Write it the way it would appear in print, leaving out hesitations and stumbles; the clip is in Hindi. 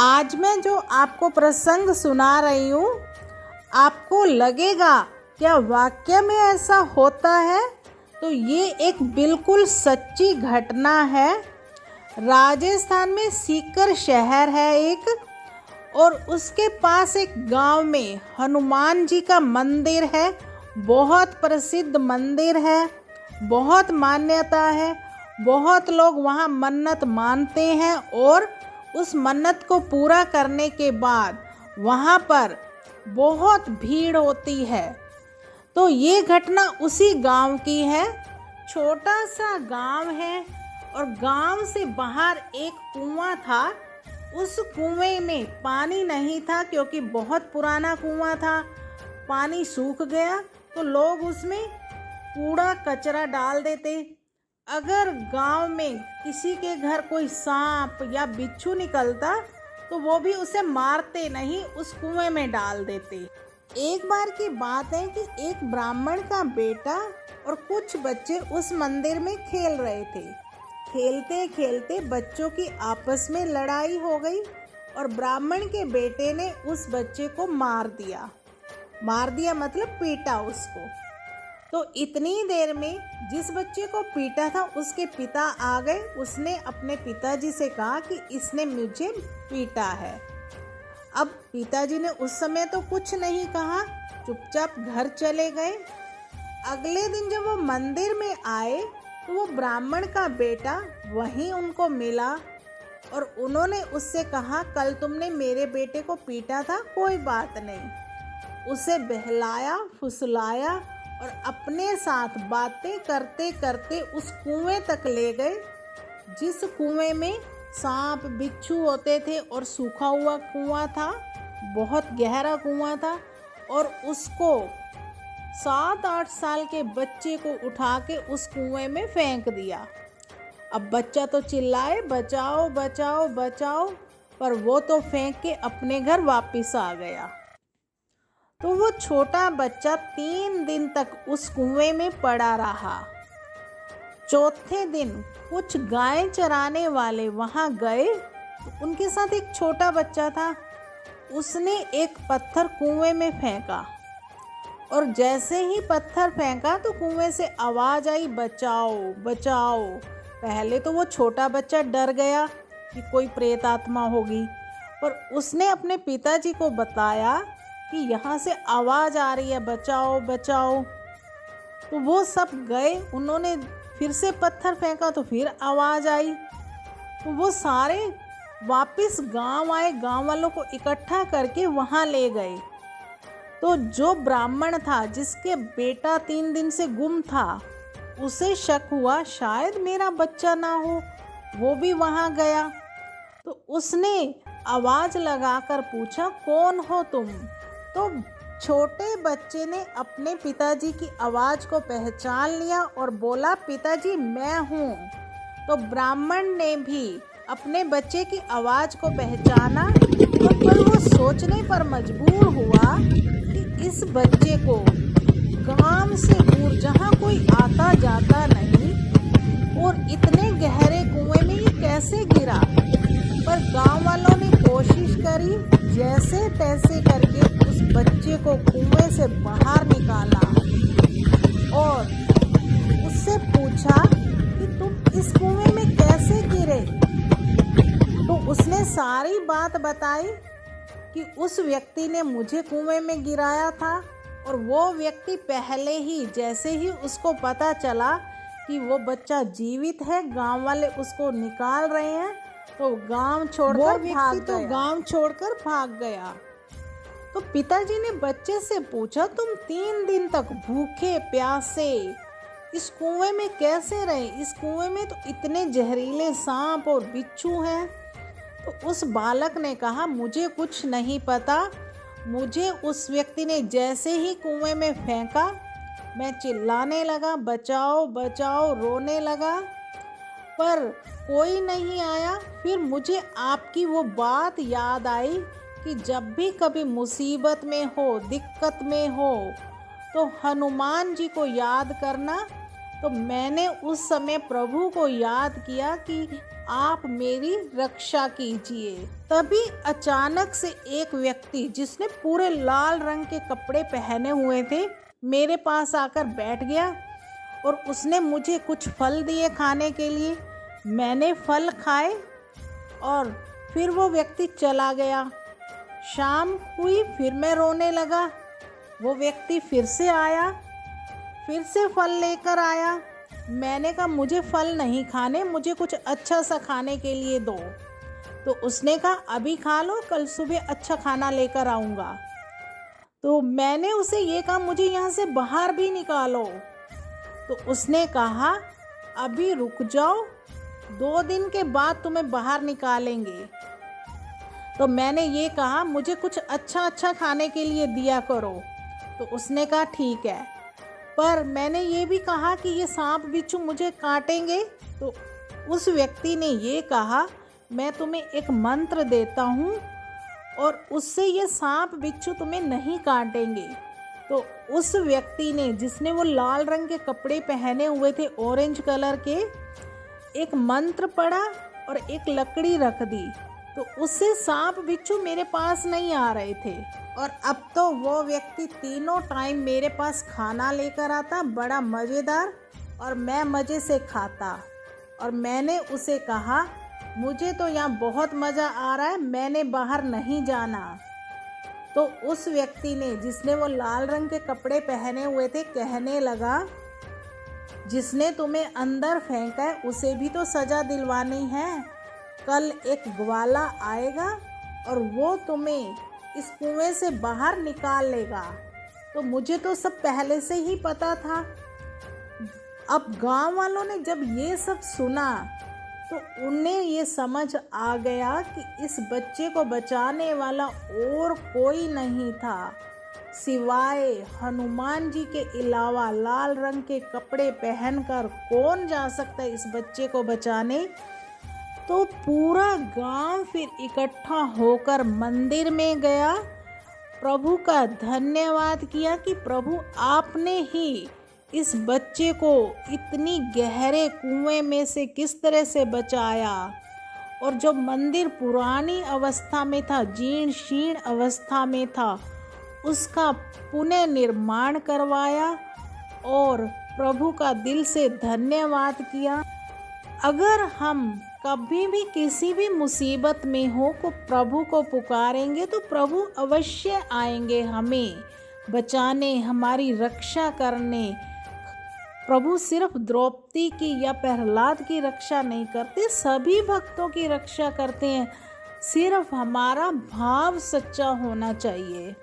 आज मैं जो आपको प्रसंग सुना रही हूँ, आपको लगेगा क्या वाकई में ऐसा होता है? तो ये एक बिल्कुल सच्ची घटना है। राजस्थान में सीकर शहर है एक, और उसके पास एक गांव में हनुमान जी का मंदिर है। बहुत प्रसिद्ध मंदिर है, बहुत मान्यता है। बहुत लोग वहाँ मन्नत मानते हैं और उस मन्नत को पूरा करने के बाद वहाँ पर बहुत भीड़ होती है। तो ये घटना उसी गांव की है। छोटा सा गांव है और गांव से बाहर एक कुआं था। उस कुएं में पानी नहीं था क्योंकि बहुत पुराना कुआं था। पानी सूख गया तो लोग उसमें कूड़ा कचरा डाल देते। अगर गांव में किसी के घर कोई सांप या बिच्छू निकलता तो वो भी उसे मारते नहीं, उस कुएं में डाल देते। एक बार की बात है कि एक ब्राह्मण का बेटा और कुछ बच्चे उस मंदिर में खेल रहे थे। खेलते खेलते बच्चों की आपस में लड़ाई हो गई और ब्राह्मण के बेटे ने उस बच्चे को मार दिया मतलब पीटा उसको। तो इतनी देर में जिस बच्चे को पीटा था उसके पिता आ गए। उसने अपने पिताजी से कहा कि इसने मुझे पीटा है। अब पिताजी ने उस समय तो कुछ नहीं कहा, चुपचाप घर चले गए। अगले दिन जब वो मंदिर में आए तो वो ब्राह्मण का बेटा वहीं उनको मिला और उन्होंने उससे कहा, कल तुमने मेरे बेटे को पीटा था, कोई बात नहीं। उसे बहलाया फुसलाया और अपने साथ बातें करते करते उस कुएं तक ले गए, जिस कुएं में सांप बिच्छू होते थे और सूखा हुआ कुआं था, बहुत गहरा कुआं था। और उसको 7-8 साल के बच्चे को उठा के उस कुएं में फेंक दिया। अब बच्चा तो चिल्लाए, बचाओ बचाओ बचाओ, पर वो तो फेंक के अपने घर वापस आ गया। तो वो छोटा बच्चा 3 दिन तक उस कुएं में पड़ा रहा। चौथे दिन कुछ गाय चराने वाले वहां गए तो उनके साथ एक छोटा बच्चा था। उसने एक पत्थर कुएं में फेंका और जैसे ही पत्थर फेंका तो कुएं से आवाज आई, बचाओ बचाओ। पहले तो वो छोटा बच्चा डर गया कि कोई प्रेत आत्मा होगी, पर उसने अपने पिताजी को बताया कि यहाँ से आवाज़ आ रही है, बचाओ बचाओ। तो वो सब गए, उन्होंने फिर से पत्थर फेंका तो फिर आवाज़ आई। तो वो सारे वापस गांव आए, गांव वालों को इकट्ठा करके वहाँ ले गए। तो जो ब्राह्मण था जिसके बेटा 3 दिन से गुम था, उसे शक हुआ शायद मेरा बच्चा ना हो, वो भी वहाँ गया। तो उसने आवाज़ लगाकर पूछा, कौन हो तुम? तो छोटे बच्चे ने अपने पिताजी की आवाज़ को पहचान लिया और बोला, पिताजी मैं हूँ। तो ब्राह्मण ने भी अपने बच्चे की आवाज़ को पहचाना, तो पर वो सोचने पर मजबूर हुआ कि इस बच्चे को गांव से दूर जहाँ कोई आता जाता नहीं और इतने गहरे कुएं में ये कैसे गिरा। पर गांव वालों ने कोशिश करी, जैसे तैसे करके उस बच्चे को कुएं से बाहर निकाला और उससे पूछा कि तुम इस कुएं में कैसे गिरे। तो उसने सारी बात बताई कि उस व्यक्ति ने मुझे कुएं में गिराया था और वो व्यक्ति पहले ही, जैसे ही उसको पता चला कि वो बच्चा जीवित है, गांव वाले उसको निकाल रहे हैं, तो गांव छोड़कर भाग गया। तो पिताजी ने बच्चे से पूछा, तुम 3 दिन तक भूखे प्यासे इस कुएं में कैसे रहे? इस कुएं में तो इतने जहरीले सांप और बिच्छू हैं। तो उस बालक ने कहा, मुझे कुछ नहीं पता, मुझे उस व्यक्ति ने जैसे ही कुएं में फेंका, मैं चिल्लाने लगा, बचाओ बचाओ, रोने लगा, पर कोई नहीं आया। फिर मुझे आपकी वो बात याद आई कि जब भी कभी मुसीबत में हो, दिक्कत में हो, तो हनुमान जी को याद करना। तो मैंने उस समय प्रभु को याद किया कि आप मेरी रक्षा कीजिए। तभी अचानक से एक व्यक्ति जिसने पूरे लाल रंग के कपड़े पहने हुए थे मेरे पास आकर बैठ गया और उसने मुझे कुछ फल दिए खाने के लिए। मैंने फल खाए और फिर वो व्यक्ति चला गया। शाम हुई, फिर मैं रोने लगा। वो व्यक्ति फिर से आया, फिर से फल लेकर आया। मैंने कहा मुझे फल नहीं खाने, मुझे कुछ अच्छा सा खाने के लिए दो। तो उसने कहा अभी खा लो, कल सुबह अच्छा खाना लेकर आऊँगा। तो मैंने उसे ये कहा मुझे यहाँ से बाहर भी निकालो। तो उसने कहा अभी रुक जाओ, 2 दिन के बाद तुम्हें बाहर निकालेंगे। तो मैंने ये कहा मुझे कुछ अच्छा खाने के लिए दिया करो। तो उसने कहा ठीक है, पर मैंने ये भी कहा कि ये सांप बिच्छू मुझे काटेंगे। तो उस व्यक्ति ने ये कहा मैं तुम्हें एक मंत्र देता हूँ और उससे ये सांप बिच्छू तुम्हें नहीं काटेंगे। तो उस व्यक्ति ने, जिसने वो लाल रंग के कपड़े पहने हुए थे ऑरेंज कलर के, एक मंत्र पढ़ा और एक लकड़ी रख दी। तो उससे सांप बिच्छू मेरे पास नहीं आ रहे थे। और अब तो वो व्यक्ति तीनों टाइम मेरे पास खाना लेकर आता, बड़ा मज़ेदार, और मैं मज़े से खाता। और मैंने उसे कहा मुझे तो यहाँ बहुत मज़ा आ रहा है, मैंने बाहर नहीं जाना। तो उस व्यक्ति ने, जिसने वो लाल रंग के कपड़े पहने हुए थे, कहने लगा जिसने तुम्हें अंदर फेंका है उसे भी तो सज़ा दिलवानी है। कल एक ग्वाला आएगा और वो तुम्हें इस कुएं से बाहर निकाल लेगा। तो मुझे तो सब पहले से ही पता था। अब गांव वालों ने जब ये सब सुना तो उन्हें ये समझ आ गया कि इस बच्चे को बचाने वाला और कोई नहीं था सिवाय हनुमान जी के अलावा। लाल रंग के कपड़े पहनकर कौन जा सकता है इस बच्चे को बचाने। तो पूरा गांव फिर इकट्ठा होकर मंदिर में गया, प्रभु का धन्यवाद किया कि प्रभु आपने ही इस बच्चे को इतनी गहरे कुएं में से किस तरह से बचाया। और जो मंदिर पुरानी अवस्था में था, जीर्ण शीर्ण अवस्था में था, उसका पुनः निर्माण करवाया और प्रभु का दिल से धन्यवाद किया। अगर हम कभी भी किसी भी मुसीबत में हो तो प्रभु को पुकारेंगे तो प्रभु अवश्य आएंगे हमें बचाने, हमारी रक्षा करने। प्रभु सिर्फ द्रौपदी की या प्रहलाद की रक्षा नहीं करते, सभी भक्तों की रक्षा करते हैं। सिर्फ हमारा भाव सच्चा होना चाहिए।